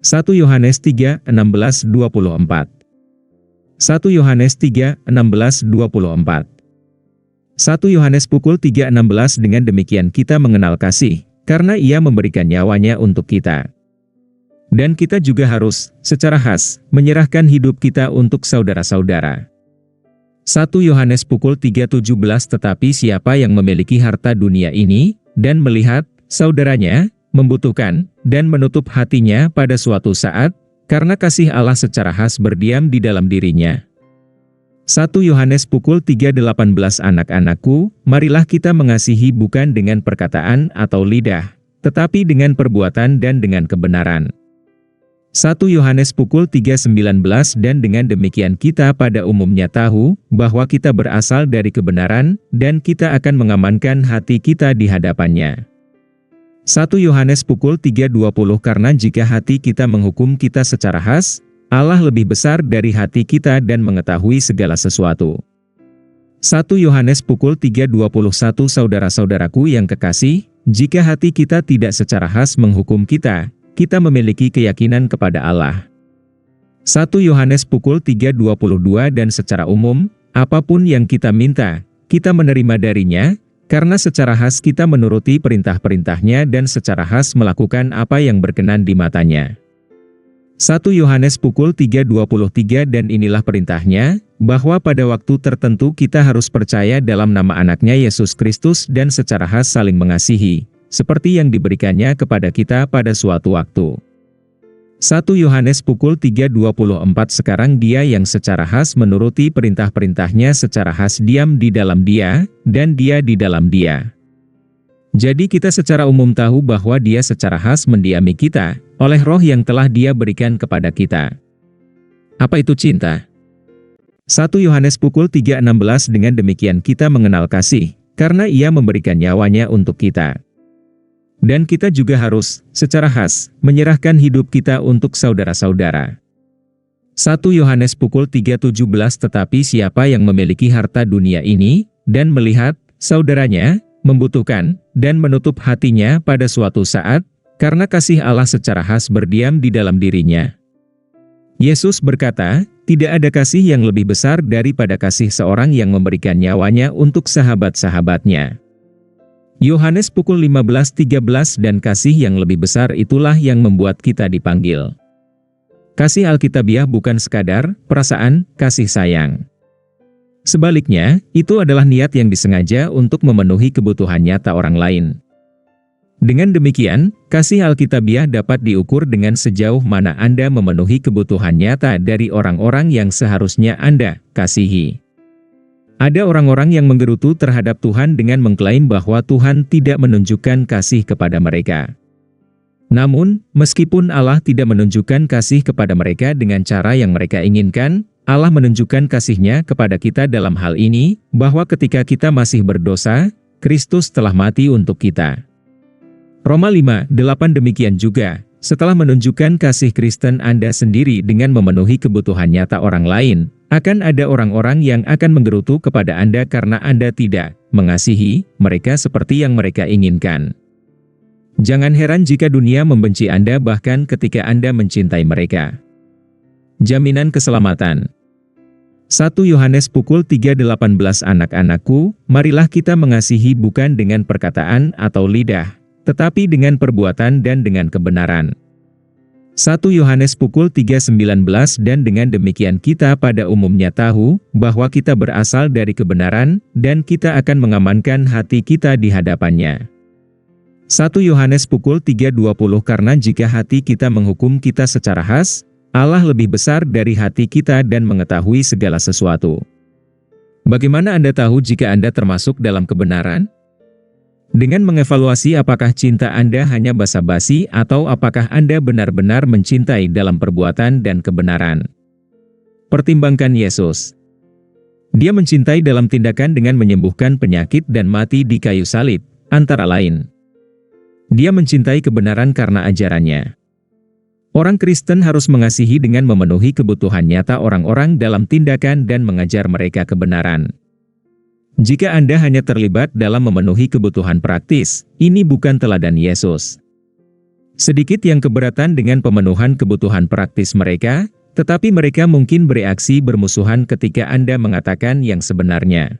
1 Yohanes 3:16-24. 1 Yohanes 3:16-24. 1 Yohanes pukul 3:16. Dengan demikian kita mengenal kasih, karena Ia memberikan nyawanya untuk kita. Dan kita juga harus, secara khas, menyerahkan hidup kita untuk saudara-saudara. 1 Yohanes pukul 3:17. Tetapi siapa yang memiliki harta dunia ini, dan melihat saudaranya membutuhkan, dan menutup hatinya pada suatu saat, karena kasih Allah secara khas berdiam di dalam dirinya. 1 Yohanes pukul 3:18. Anak-anakku, marilah kita mengasihi bukan dengan perkataan atau lidah, tetapi dengan perbuatan dan dengan kebenaran. 1 Yohanes pukul 3:19. Dan dengan demikian kita pada umumnya tahu, bahwa kita berasal dari kebenaran, dan kita akan mengamankan hati kita di hadapannya. 1 Yohanes pukul 3:20. Karena jika hati kita menghukum kita secara khas, Allah lebih besar dari hati kita dan mengetahui segala sesuatu. 1 Yohanes pukul 3:21. Saudara-saudaraku yang kekasih, jika hati kita tidak secara khas menghukum kita, kita memiliki keyakinan kepada Allah. 1 Yohanes pukul 3:22. Dan secara umum, apapun yang kita minta, kita menerima darinya, karena secara khas kita menuruti perintah-perintahnya dan secara khas melakukan apa yang berkenan di matanya. 1 Yohanes pukul 3:23. Dan inilah perintahnya, bahwa pada waktu tertentu kita harus percaya dalam nama anaknya Yesus Kristus dan secara khas saling mengasihi, seperti yang diberikannya kepada kita pada suatu waktu. 1 Yohanes pukul 3:24. Sekarang dia yang secara khas menuruti perintah-perintahnya secara khas diam di dalam dia, dan dia di dalam dia. Jadi kita secara umum tahu bahwa dia secara khas mendiami kita, oleh roh yang telah dia berikan kepada kita. Apa itu cinta? 1 Yohanes pukul 3:16. Dengan demikian kita mengenal kasih, karena Ia memberikan nyawanya untuk kita. Dan kita juga harus, secara khas, menyerahkan hidup kita untuk saudara-saudara. 1 Yohanes pukul 3:17. Tetapi siapa yang memiliki harta dunia ini, dan melihat saudaranya membutuhkan, dan menutup hatinya pada suatu saat, karena kasih Allah secara khas berdiam di dalam dirinya. Yesus berkata, tidak ada kasih yang lebih besar daripada kasih seorang yang memberikan nyawanya untuk sahabat-sahabatnya. Yohanes pukul 15:13. Dan kasih yang lebih besar itulah yang membuat kita dipanggil. Kasih Alkitabiah bukan sekadar perasaan kasih sayang. Sebaliknya, itu adalah niat yang disengaja untuk memenuhi kebutuhan nyata orang lain. Dengan demikian, kasih Alkitabiah dapat diukur dengan sejauh mana Anda memenuhi kebutuhan nyata dari orang-orang yang seharusnya Anda kasihi. Ada orang-orang yang menggerutu terhadap Tuhan dengan mengklaim bahwa Tuhan tidak menunjukkan kasih kepada mereka. Namun, meskipun Allah tidak menunjukkan kasih kepada mereka dengan cara yang mereka inginkan, Allah menunjukkan kasih-Nya kepada kita dalam hal ini, bahwa ketika kita masih berdosa, Kristus telah mati untuk kita. Roma 5:8. Demikian juga, setelah menunjukkan kasih Kristen Anda sendiri dengan memenuhi kebutuhan nyata orang lain, akan ada orang-orang yang akan menggerutu kepada Anda karena Anda tidak mengasihi mereka seperti yang mereka inginkan. Jangan heran jika dunia membenci Anda bahkan ketika Anda mencintai mereka. Jaminan keselamatan. 1 Yohanes pukul 3:18. Anak-anakku, marilah kita mengasihi bukan dengan perkataan atau lidah, tetapi dengan perbuatan dan dengan kebenaran. 1 Yohanes pukul 3:19. Dan dengan demikian kita pada umumnya tahu, bahwa kita berasal dari kebenaran, dan kita akan mengamankan hati kita di hadapannya. 1 Yohanes pukul 3:20. Karena jika hati kita menghukum kita secara khas, Allah lebih besar dari hati kita dan mengetahui segala sesuatu. Bagaimana Anda tahu jika Anda termasuk dalam kebenaran? Dengan mengevaluasi apakah cinta Anda hanya basa-basi atau apakah Anda benar-benar mencintai dalam perbuatan dan kebenaran. Pertimbangkan Yesus. Dia mencintai dalam tindakan dengan menyembuhkan penyakit dan mati di kayu salib, antara lain. Dia mencintai kebenaran karena ajarannya. Orang Kristen harus mengasihi dengan memenuhi kebutuhan nyata orang-orang dalam tindakan dan mengajar mereka kebenaran. Jika Anda hanya terlibat dalam memenuhi kebutuhan praktis, ini bukan teladan Yesus. Sedikit yang keberatan dengan pemenuhan kebutuhan praktis mereka, tetapi mereka mungkin bereaksi bermusuhan ketika Anda mengatakan yang sebenarnya.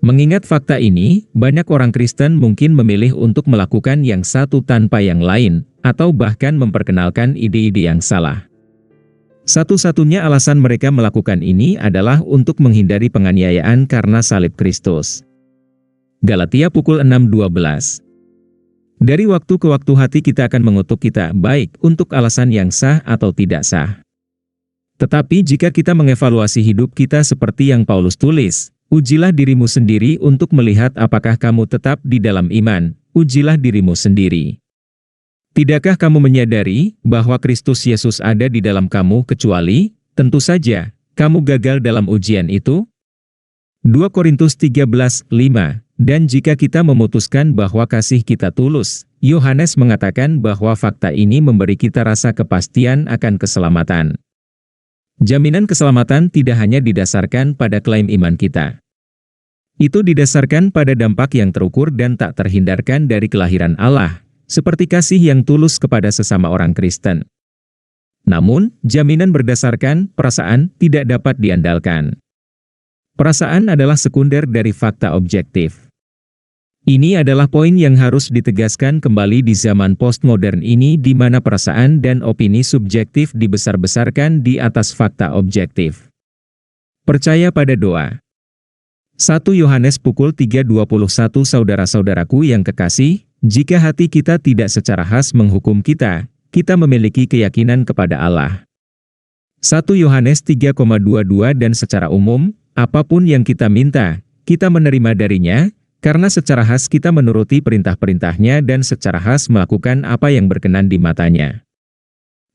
Mengingat fakta ini, banyak orang Kristen mungkin memilih untuk melakukan yang satu tanpa yang lain, atau bahkan memperkenalkan ide-ide yang salah. Satu-satunya alasan mereka melakukan ini adalah untuk menghindari penganiayaan karena salib Kristus. Galatia pukul 6:12. Dari waktu ke waktu hati kita akan mengutuk kita, baik untuk alasan yang sah atau tidak sah. Tetapi jika kita mengevaluasi hidup kita seperti yang Paulus tulis, ujilah dirimu sendiri untuk melihat apakah kamu tetap di dalam iman, ujilah dirimu sendiri. Tidakkah kamu menyadari bahwa Kristus Yesus ada di dalam kamu kecuali, tentu saja, kamu gagal dalam ujian itu? 2 Korintus 13:5. Dan jika kita memutuskan bahwa kasih kita tulus, Yohanes mengatakan bahwa fakta ini memberi kita rasa kepastian akan keselamatan. Jaminan keselamatan tidak hanya didasarkan pada klaim iman kita. Itu didasarkan pada dampak yang terukur dan tak terhindarkan dari kelahiran Allah, seperti kasih yang tulus kepada sesama orang Kristen. Namun, jaminan berdasarkan perasaan tidak dapat diandalkan. Perasaan adalah sekunder dari fakta objektif. Ini adalah poin yang harus ditegaskan kembali di zaman postmodern ini di mana perasaan dan opini subjektif dibesar-besarkan di atas fakta objektif. Percaya pada doa. 1 Yohanes pukul 3:21. Saudara-saudaraku yang kekasih, jika hati kita tidak secara khas menghukum kita, kita memiliki keyakinan kepada Allah. 1 Yohanes 3:22. Dan secara umum, apapun yang kita minta, kita menerima darinya, karena secara khas kita menuruti perintah-perintahnya dan secara khas melakukan apa yang berkenan di matanya.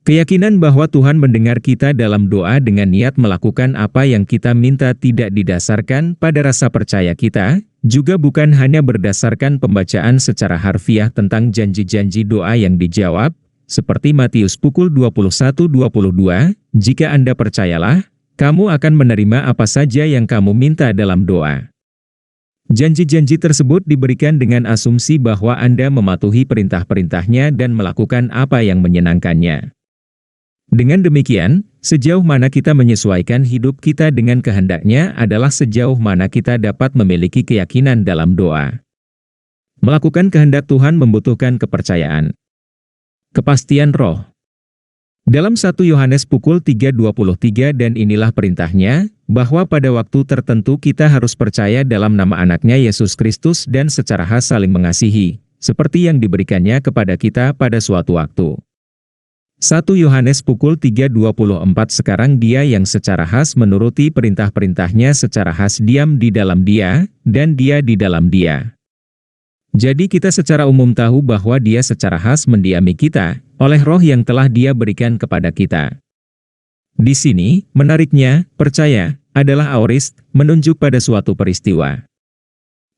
Keyakinan bahwa Tuhan mendengar kita dalam doa dengan niat melakukan apa yang kita minta tidak didasarkan pada rasa percaya kita, juga bukan hanya berdasarkan pembacaan secara harfiah tentang janji-janji doa yang dijawab, seperti Matius pukul 21:22, jika Anda percayalah, kamu akan menerima apa saja yang kamu minta dalam doa. Janji-janji tersebut diberikan dengan asumsi bahwa Anda mematuhi perintah-perintahnya dan melakukan apa yang menyenangkannya. Dengan demikian, sejauh mana kita menyesuaikan hidup kita dengan kehendaknya adalah sejauh mana kita dapat memiliki keyakinan dalam doa. Melakukan kehendak Tuhan membutuhkan kepercayaan. Kepastian roh. Dalam 1 Yohanes pukul 3:23 dan inilah perintahnya, bahwa pada waktu tertentu kita harus percaya dalam nama anaknya Yesus Kristus dan secara khas saling mengasihi, seperti yang diberikannya kepada kita pada suatu waktu. 1 Yohanes pukul 3:24 Sekarang dia yang secara khas menuruti perintah-perintahnya secara khas diam di dalam dia, dan dia di dalam dia. Jadi kita secara umum tahu bahwa dia secara khas mendiami kita, oleh roh yang telah dia berikan kepada kita. Di sini, menariknya, percaya, adalah aorist, menunjuk pada suatu peristiwa.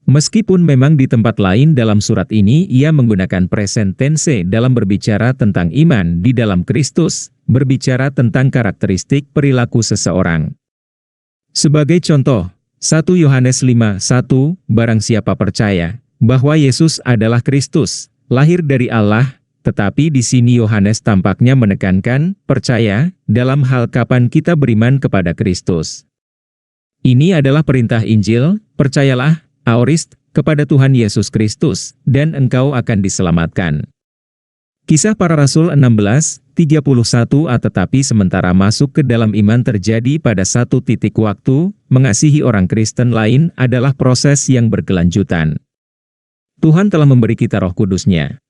Meskipun memang di tempat lain dalam surat ini ia menggunakan present tense dalam berbicara tentang iman di dalam Kristus, berbicara tentang karakteristik perilaku seseorang. Sebagai contoh, 1 Yohanes 5:1, barang siapa percaya bahwa Yesus adalah Kristus, lahir dari Allah, tetapi di sini Yohanes tampaknya menekankan, percaya, dalam hal kapan kita beriman kepada Kristus. Ini adalah perintah Injil, percayalah, aorist, kepada Tuhan Yesus Kristus, dan engkau akan diselamatkan. Kisah Para Rasul 16:31 Tetapi sementara masuk ke dalam iman terjadi pada satu titik waktu, mengasihi orang Kristen lain adalah proses yang berkelanjutan. Tuhan telah memberi kita Roh Kudus-Nya.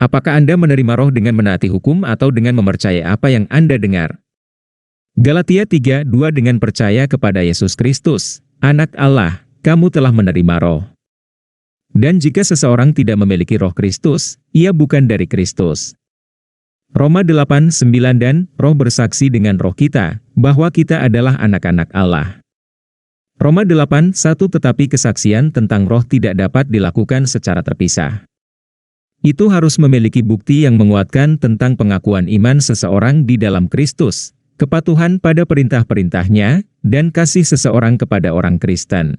Apakah Anda menerima roh dengan menaati hukum atau dengan mempercayai apa yang Anda dengar? Galatia 3:2 Dengan percaya kepada Yesus Kristus, Anak Allah, kamu telah menerima roh. Dan jika seseorang tidak memiliki roh Kristus, ia bukan dari Kristus. Roma 8:9 Dan roh bersaksi dengan roh kita, bahwa kita adalah anak-anak Allah. Roma 8:1 Tetapi kesaksian tentang roh tidak dapat dilakukan secara terpisah. Itu harus memiliki bukti yang menguatkan tentang pengakuan iman seseorang di dalam Kristus, kepatuhan pada perintah-perintahnya, dan kasih seseorang kepada orang Kristen.